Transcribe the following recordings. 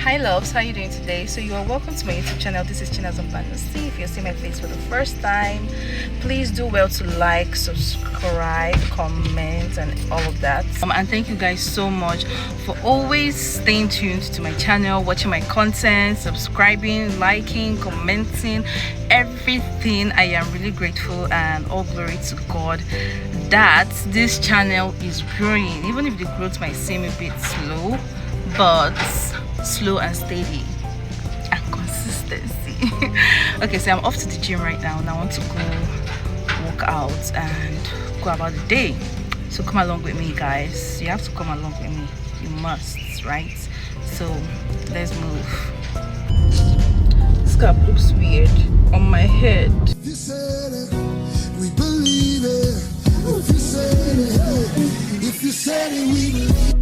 Hi loves, how are you doing today? So you are welcome to my YouTube channel. This is China's Bestie. If you're seeing my face for the first time, please do well to like, subscribe, comment and all of that. And thank you guys so much for always staying tuned to my channel, watching my content, subscribing, liking, commenting, everything. I am really grateful, and all glory to God that this channel is growing, even if the growth might seem a bit slow, but slow and steady and consistency. Okay, so I'm off to the gym right now and I want to go work out and go about the day. So come along with me, guys. You have to come along with me. You must, right? So let's move. This cap looks weird on my head. You said it, we believe it. If you said it, if you said it, we believe it.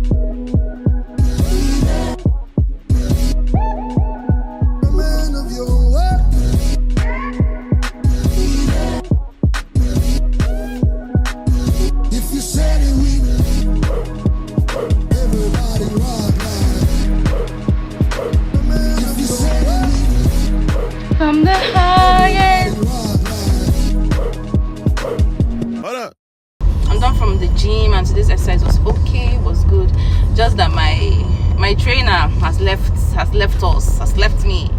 From the highest. I'm done from the gym, and today's exercise was okay, was good. Just that my trainer has left me,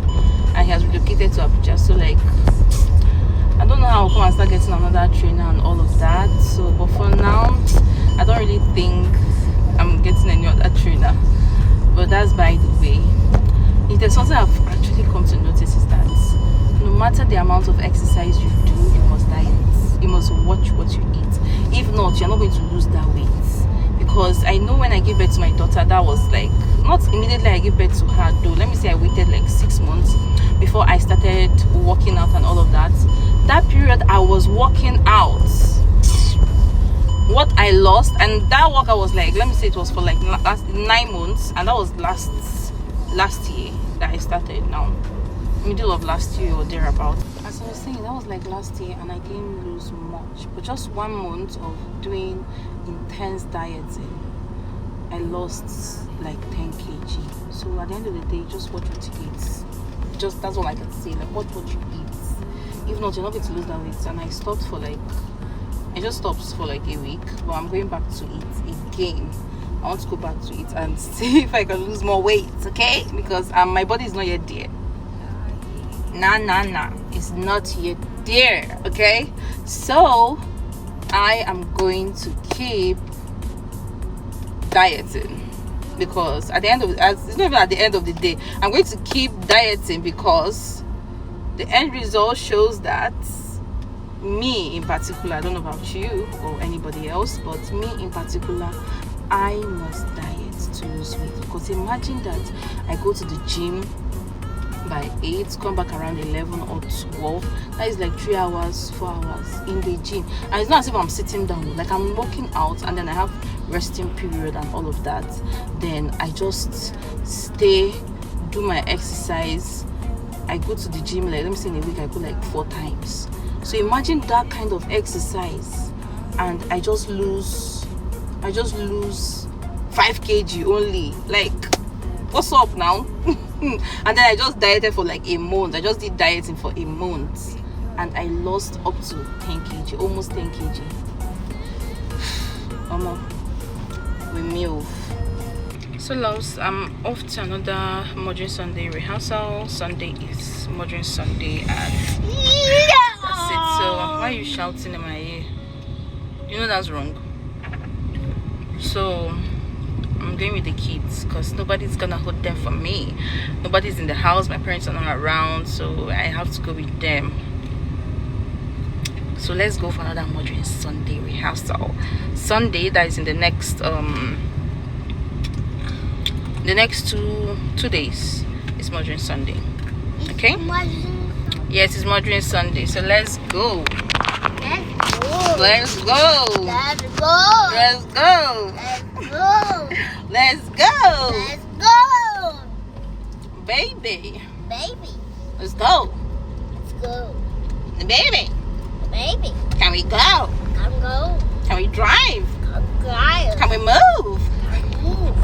and he has relocated to Abuja. So like, I don't know how I'll come and start getting another trainer and all of that. So, but for now, I don't really think I'm getting any other trainer. But that's by the way. If there's something I've actually come to notice is that no matter the amount of exercise you do, you must diet. You must watch what you eat. If not, you're not going to lose that weight. Because I know when I gave birth to my daughter, that was like, not immediately I gave birth to her though. Let me say I waited like 6 months before I started working out and all of that. That period I was working out. What I lost, and that workout was like, let me say it was for like last 9 months, and that was last year that I started, now middle of last year or thereabout. As I was saying, that was like last year, and I didn't lose much, but just 1 month of doing intense dieting, I lost like 10 kg. So at the end of the day, just watch what you eat. Just that's all I can say, like watch what you eat. If not, you're not going to lose that weight. And I stopped for like, I just stopped for like a week, but I'm going back to it again. I want to go back to it and see if I can lose more weight, okay? Because my body is not yet there. Nah, it's not yet there, okay? So I am going to keep dieting, because at the end of it's not even at the end of the day, I'm going to keep dieting, because the end result shows that me in particular, I don't know about you or anybody else, but me in particular, I must diet to lose weight. Because imagine that I go to the gym by 8, come back around 11 or 12. That is like 3 hours, 4 hours in the gym, and it's not as if I'm sitting down. Like, I'm working out, and then I have resting period and all of that. Then I just stay, do my exercise. I go to the gym, like, let me say in a week I go like 4 times. So imagine that kind of exercise, and I just lose 5 kg only. Like, what's up now? And then I just dieted for like a month. I just did dieting for a month, and I lost up to 10 kg, almost 10 kg. We move. So loves, I'm off to another Modern Sunday rehearsal. Sunday is Modern Sunday, and that's it. So why are you shouting in my ear? You know that's wrong. So I'm going with the kids, because nobody's gonna hold them for me. Nobody's in the house, my parents are not around, so I have to go with them. So let's go for another Modern Sunday rehearsal. Sunday, that is in the next two days, is Modern Sunday. Okay? Yes, it's Modern Sunday. So let's go. Let's go. Let's go. Let's go. Let's go. Let's go. Let's go. Baby. Baby. Let's go. Let's go. Baby. Baby. Can we go? Come go. Can we drive? Come drive. Can we move? Move.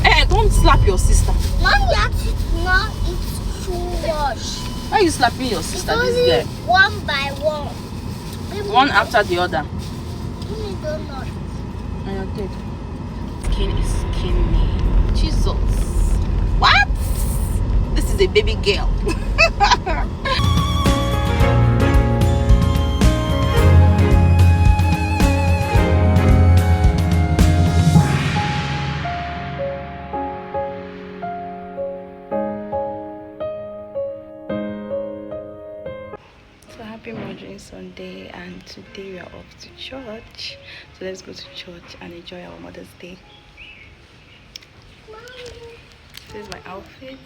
Hey, don't slap slap your sister? Mommy, actually, not it's too much. Why are you slapping your sister, It's this only girl? one by one. One after the other. Only donut. And you're dead. Skin is skinny. Jesus. What? This is a baby girl. So happy Mothering Sunday, and today we are off to church. So let's go to church and enjoy our Mother's Day. Mommy, This is my outfit.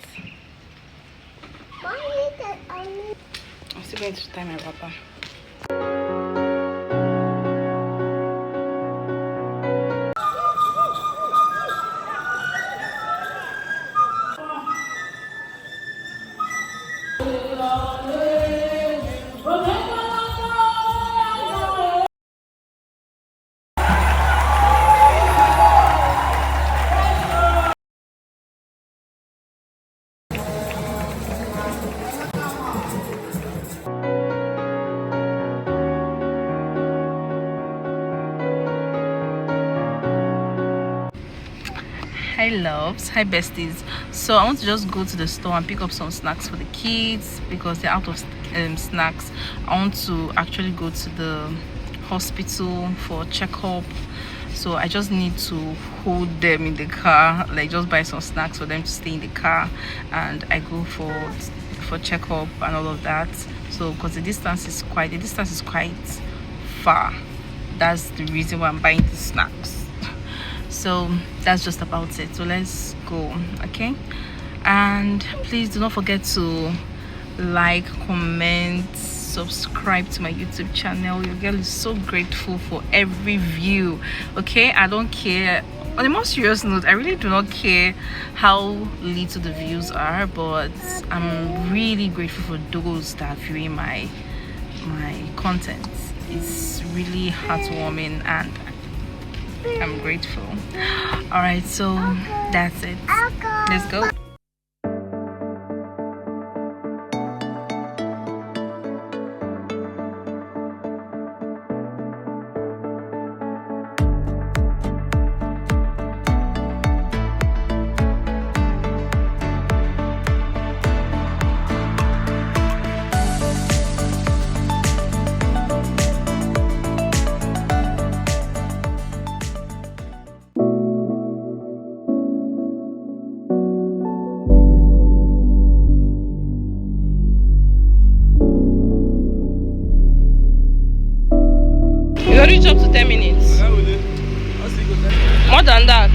mommy, that only. I'm still going to tie my wrapper. Hi loves, hi besties. So I want to just go to the store and pick up some snacks for the kids because they're out of snacks. I want to actually go to the hospital for checkup, so I just need to hold them in the car, like just buy some snacks for them to stay in the car, and I go for checkup and all of that. So because the distance is quite far, that's the reason why I'm buying the snacks. So that's just about it. So let's go, okay? And please do not forget to like, comment, subscribe to my YouTube channel. Your girl is so grateful for every view, okay? I don't care. On a more serious note, I really do not care how little the views are, but I'm really grateful for those that are viewing my content. It's really heartwarming and I'm grateful. All right, so that's it. Let's go. You already dropped to 10 minutes. More than that.